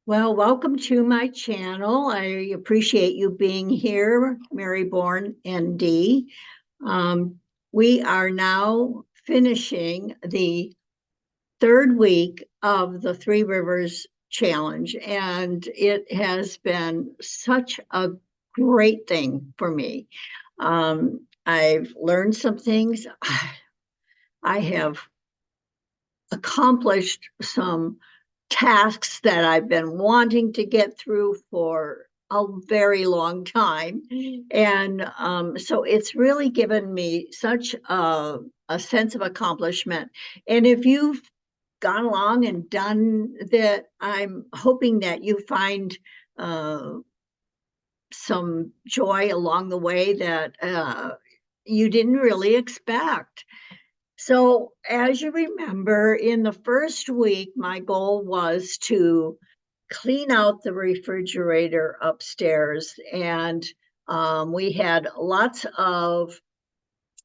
Well, welcome to my channel. I appreciate you being here, Maryborn ND. We are now finishing the third week of the Three Rivers Challenge, and it has been such a great thing for me. I've learned some things. I have accomplished some tasks that I've been wanting to get through for a very long time. And so it's really given me such a sense of accomplishment. And if you've gone along and done that, I'm hoping that you find uh, some joy along the way that you didn't really expect. So, as you remember, in the first week, my goal was to clean out the refrigerator upstairs. And we had lots of,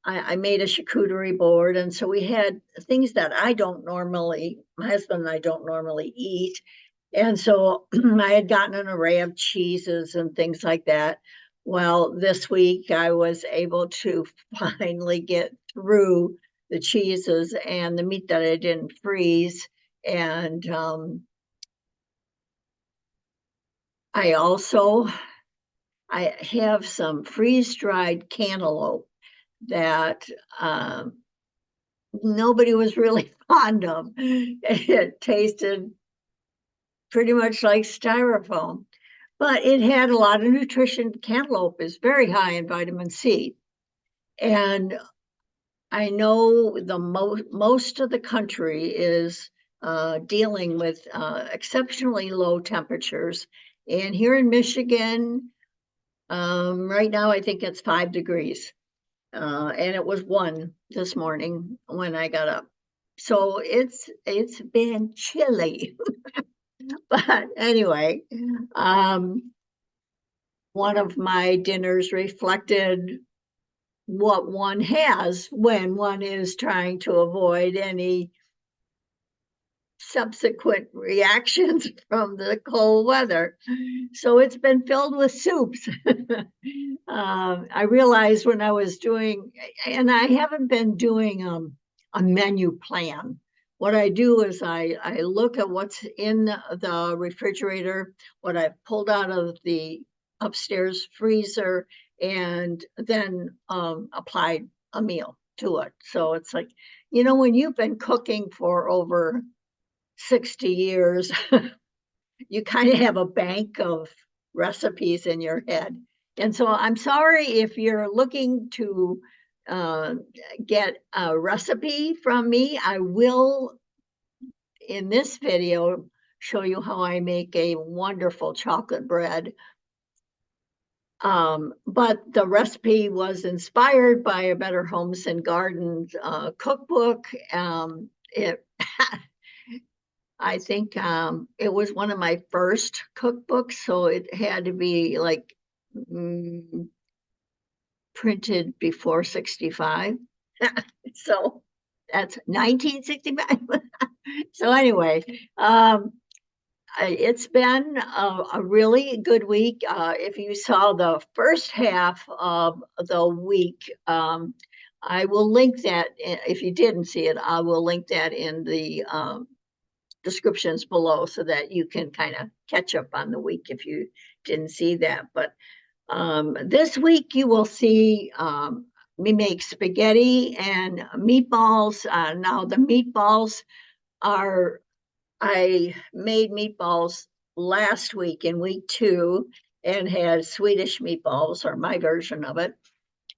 I made a charcuterie board. And so we had things that my husband and I don't normally eat. And so I had gotten an array of cheeses and things like that. Well, this week I was able to finally get through the cheeses and the meat that I didn't freeze. And I also I have some freeze-dried cantaloupe that nobody was really fond of. It tasted pretty much like styrofoam, but it had a lot of nutrition. Cantaloupe is very high in vitamin C, and I know the most of the country is dealing with exceptionally low temperatures. And here in Michigan, right now I think it's 5 degrees, and it was 1 this morning when I got up. So it's been chilly, but anyway, um, one of my dinners reflected what one has when one is trying to avoid any subsequent reactions from the cold weather. So it's been filled with soups. I realized when I was doing, and I haven't been doing a menu plan. What I do is I look at what's in the refrigerator, what I've pulled out of the upstairs freezer, and then applied a meal to it. So it's like, when you've been cooking for over 60 years, you kind of have a bank of recipes in your head. And so I'm sorry if you're looking to uh, get a recipe from me. I will, in this video, show you how I make a wonderful chocolate bread. But the recipe was inspired by a Better Homes and Gardens cookbook. It I think it was one of my first cookbooks, so it had to be like mm, printed before 65. So that's 1965. So anyway, it's been a really good week. If you saw the first half of the week, I will link that. If you didn't see it, I will link that in the descriptions below so that you can kind of catch up on the week if you didn't see that. But this week you will see me make spaghetti and meatballs. Now the meatballs are, I made meatballs last week in week 2 and had Swedish meatballs, or my version of it.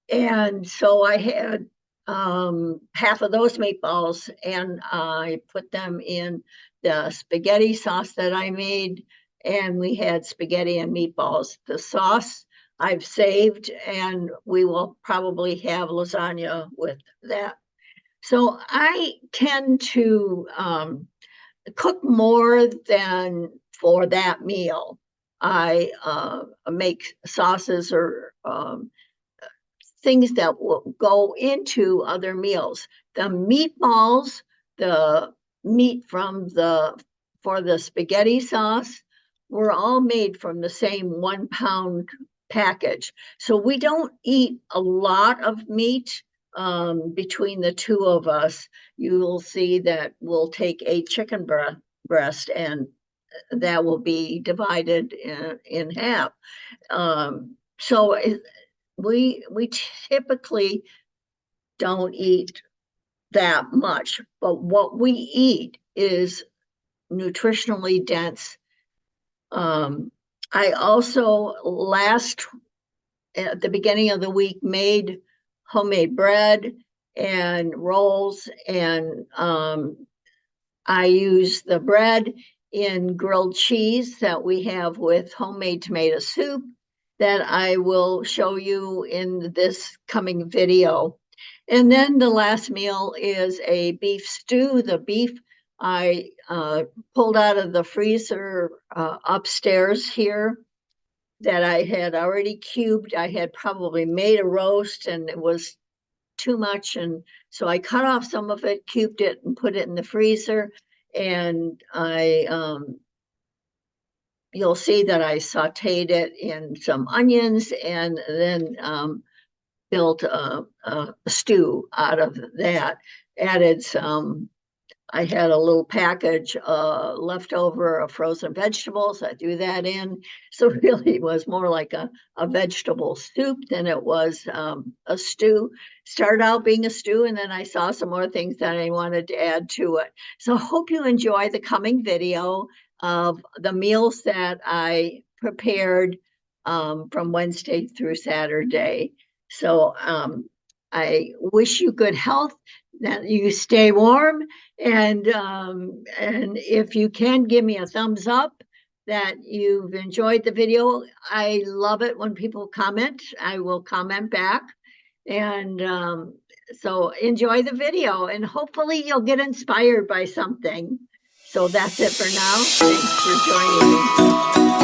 And so I had half of those meatballs and I put them in the spaghetti sauce that I made, and we had spaghetti and meatballs. The sauce I've saved, and we will probably have lasagna with that. So I tend to cook more than for that meal. I make sauces or things that will go into other meals. The meatballs, the meat for the spaghetti sauce, were all made from the same 1 pound package. So we don't eat a lot of meat between the two of us. You will see that we'll take a chicken breast and that will be divided in half. So we typically don't eat that much, but what we eat is nutritionally dense. I also at the beginning of the week made homemade bread and rolls, and I use the bread in grilled cheese that we have with homemade tomato soup that I will show you in this coming video. And then the last meal is a beef stew. The beef I pulled out of the freezer upstairs here that I had already cubed. I had probably made a roast and it was too much. And so I cut off some of it, cubed it, and put it in the freezer. And you'll see that I sauteed it in some onions and then built a stew out of that. Added some, I had a little package leftover of frozen vegetables. I threw that in. So really it was more like a vegetable soup than it was a stew. Started out being a stew, and then I saw some more things that I wanted to add to it. So I hope you enjoy the coming video of the meals that I prepared from Wednesday through Saturday. So I wish you good health, that you stay warm, and if you can give me a thumbs up that you've enjoyed the video. I love it when people comment. I will comment back. And so enjoy the video, and hopefully you'll get inspired by something. So that's it for now. Thanks for joining me.